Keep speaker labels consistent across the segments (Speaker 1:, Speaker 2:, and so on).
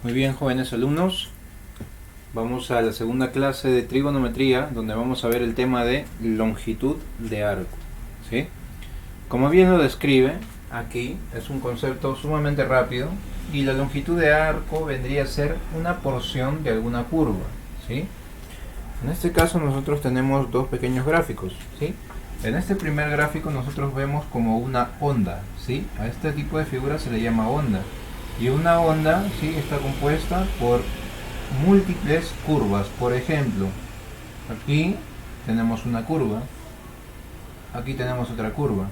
Speaker 1: Muy bien, jóvenes alumnos, vamos a la segunda clase de trigonometría, donde vamos a ver el tema de longitud de arco, ¿sí? Como bien lo describe aquí, es un concepto sumamente rápido, y la longitud de arco vendría a ser una porción de alguna curva, ¿sí? En este caso nosotros tenemos dos pequeños gráficos, ¿sí? En este primer gráfico nosotros vemos como una onda, ¿sí? A este tipo de figura se le llama onda. Y una onda, ¿sí?, está compuesta por múltiples curvas. Por ejemplo, aquí tenemos una curva, aquí tenemos otra curva.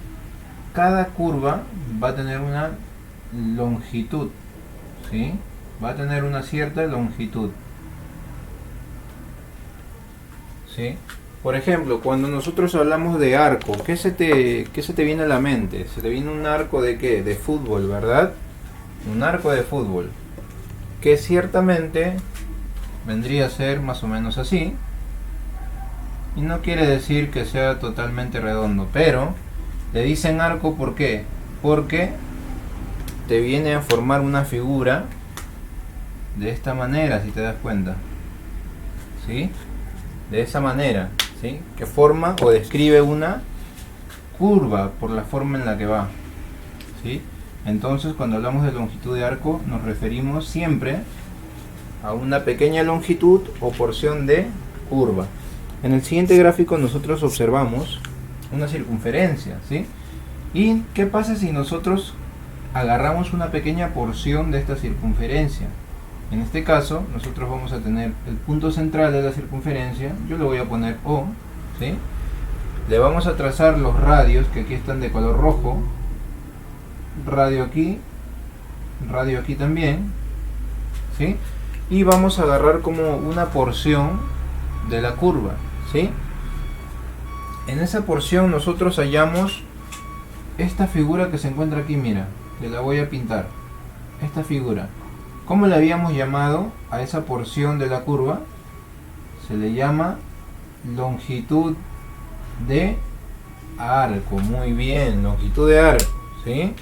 Speaker 1: Cada curva va a tener una longitud, ¿sí? Va a tener una cierta longitud, ¿sí? Por ejemplo, cuando nosotros hablamos de arco, ¿qué se te viene a la mente? Se te viene un arco de ¿qué? De fútbol, ¿verdad? Un arco de fútbol, que ciertamente vendría a ser más o menos así, y no quiere decir que sea totalmente redondo, pero le dicen arco, ¿por qué? Porque te viene a formar una figura de esta manera, si te das cuenta, ¿sí? De esa manera, ¿sí? Que forma o describe una curva por la forma en la que va, ¿sí? Entonces, cuando hablamos de longitud de arco, nos referimos siempre a una pequeña longitud o porción de curva. En el siguiente gráfico nosotros observamos una circunferencia, ¿sí? ¿Y qué pasa si nosotros agarramos una pequeña porción de esta circunferencia? En este caso, nosotros vamos a tener el punto central de la circunferencia, yo le voy a poner O, ¿sí? Le vamos a trazar los radios, que aquí están de color rojo, radio aquí también, ¿sí? Y vamos a agarrar como una porción de la curva, ¿sí? En esa porción nosotros hallamos esta figura que se encuentra aquí, mira, que la voy a pintar. Esta figura, ¿cómo le habíamos llamado a esa porción de la curva? Se le llama longitud de arco. Muy bien, longitud de arco, ¿sí?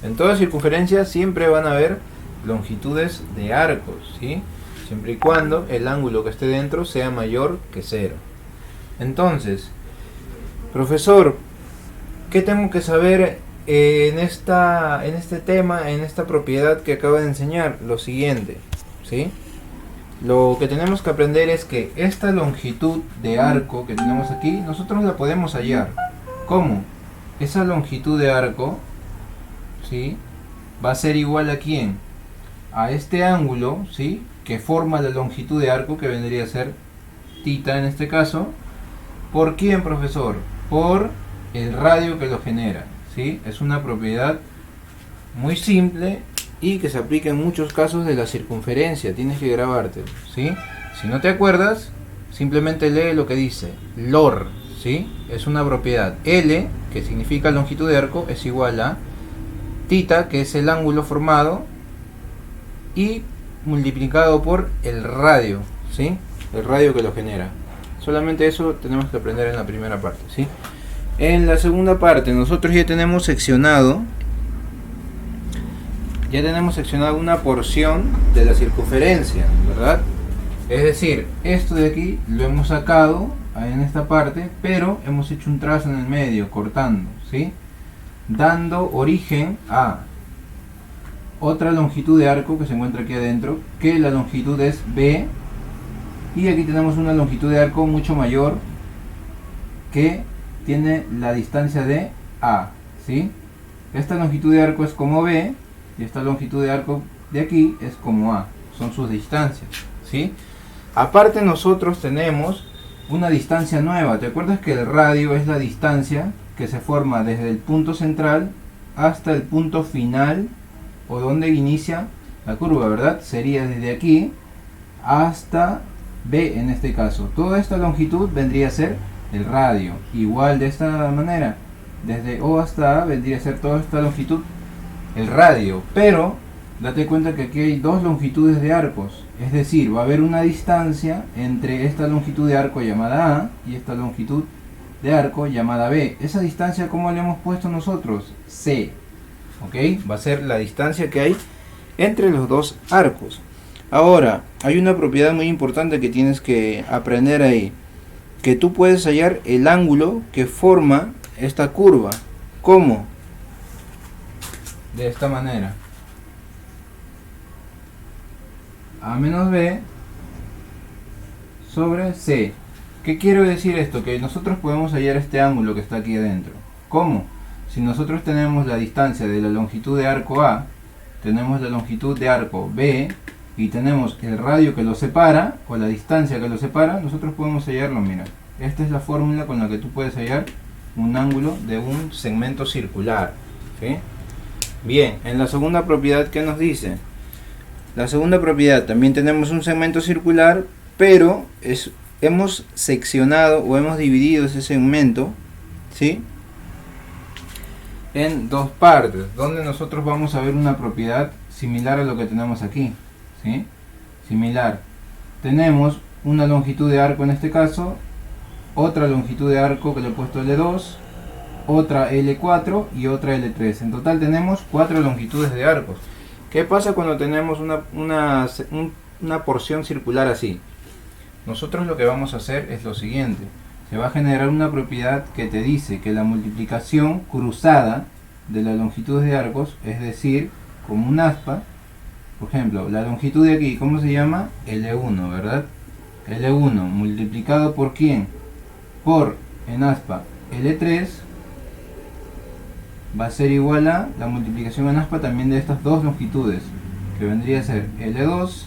Speaker 1: En toda circunferencia siempre van a haber longitudes de arcos, ¿sí? Siempre y cuando el ángulo que esté dentro sea mayor que 0. Entonces, profesor, ¿qué tengo que saber en este tema, en esta propiedad que acabo de enseñar? Lo siguiente, ¿sí? Lo que tenemos que aprender es que esta longitud de arco que tenemos aquí, nosotros la podemos hallar. ¿Cómo? Esa longitud de arco, ¿sí?, va a ser igual a ¿quién? A este ángulo, ¿sí?, que forma la longitud de arco, que vendría a ser θ en este caso. ¿Por quién, profesor? Por el radio que lo genera, ¿sí? Es una propiedad muy simple y que se aplica en muchos casos de la circunferencia. Tienes que grabarte, ¿sí? Si no te acuerdas, simplemente lee lo que dice LOR, ¿sí? Es una propiedad. L, que significa longitud de arco, es igual a θ, que es el ángulo formado, y multiplicado por el radio, ¿sí? El radio que lo genera. Solamente eso tenemos que aprender en la primera parte, ¿sí? En la segunda parte nosotros ya tenemos seccionado una porción de la circunferencia, ¿verdad? Es decir, esto de aquí lo hemos sacado en esta parte, pero hemos hecho un trazo en el medio, cortando, ¿sí?, dando origen a otra longitud de arco que se encuentra aquí adentro, que la longitud es B, y aquí tenemos una longitud de arco mucho mayor, que tiene la distancia de A, ¿sí? Esta longitud de arco es como B, y esta longitud de arco de aquí es como A, son sus distancias, ¿sí? Aparte nosotros tenemos una distancia nueva. ¿Te acuerdas que el radio es la distancia que se forma desde el punto central hasta el punto final, o donde inicia la curva, ¿verdad? Sería desde aquí hasta B en este caso. Toda esta longitud vendría a ser el radio. Igual de esta manera, desde O hasta A vendría a ser toda esta longitud el radio. Pero date cuenta que aquí hay dos longitudes de arcos. Es decir, va a haber una distancia entre esta longitud de arco llamada A y esta longitud de arco llamada B. Esa distancia, ¿cómo le hemos puesto nosotros? C. ¿Ok? Va a ser la distancia que hay entre los dos arcos. Ahora, hay una propiedad muy importante que tienes que aprender ahí, que tú puedes hallar el ángulo que forma esta curva. ¿Cómo? De esta manera. A menos B sobre C. ¿Qué quiero decir esto? Que nosotros podemos hallar este ángulo que está aquí adentro. ¿Cómo? Si nosotros tenemos la distancia de la longitud de arco A, tenemos la longitud de arco B y tenemos el radio que lo separa, o la distancia que lo separa, nosotros podemos hallarlo. Mira, esta es la fórmula con la que tú puedes hallar un ángulo de un segmento circular, ¿sí? Bien, en la segunda propiedad, ¿qué nos dice? La segunda propiedad, también tenemos un segmento circular, pero hemos seccionado o hemos dividido ese segmento, ¿sí?, en dos partes, donde nosotros vamos a ver una propiedad similar a lo que tenemos aquí, ¿sí? Similar. Tenemos una longitud de arco en este caso, otra longitud de arco que le he puesto L2, otra L4 y otra L3. En total tenemos 4 longitudes de arcos. ¿Qué pasa cuando tenemos una porción circular así? Nosotros lo que vamos a hacer es lo siguiente. Se va a generar una propiedad que te dice que la multiplicación cruzada de las longitudes de arcos, es decir, como un aspa, por ejemplo, la longitud de aquí, ¿cómo se llama? L1, ¿verdad? L1 multiplicado por ¿quién? Por, en aspa, L3, va a ser igual a la multiplicación en aspa también de estas dos longitudes, que vendría a ser L2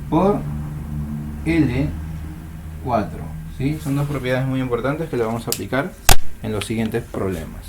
Speaker 1: por L4. ¿Sí? Son dos propiedades muy importantes que le vamos a aplicar en los siguientes problemas.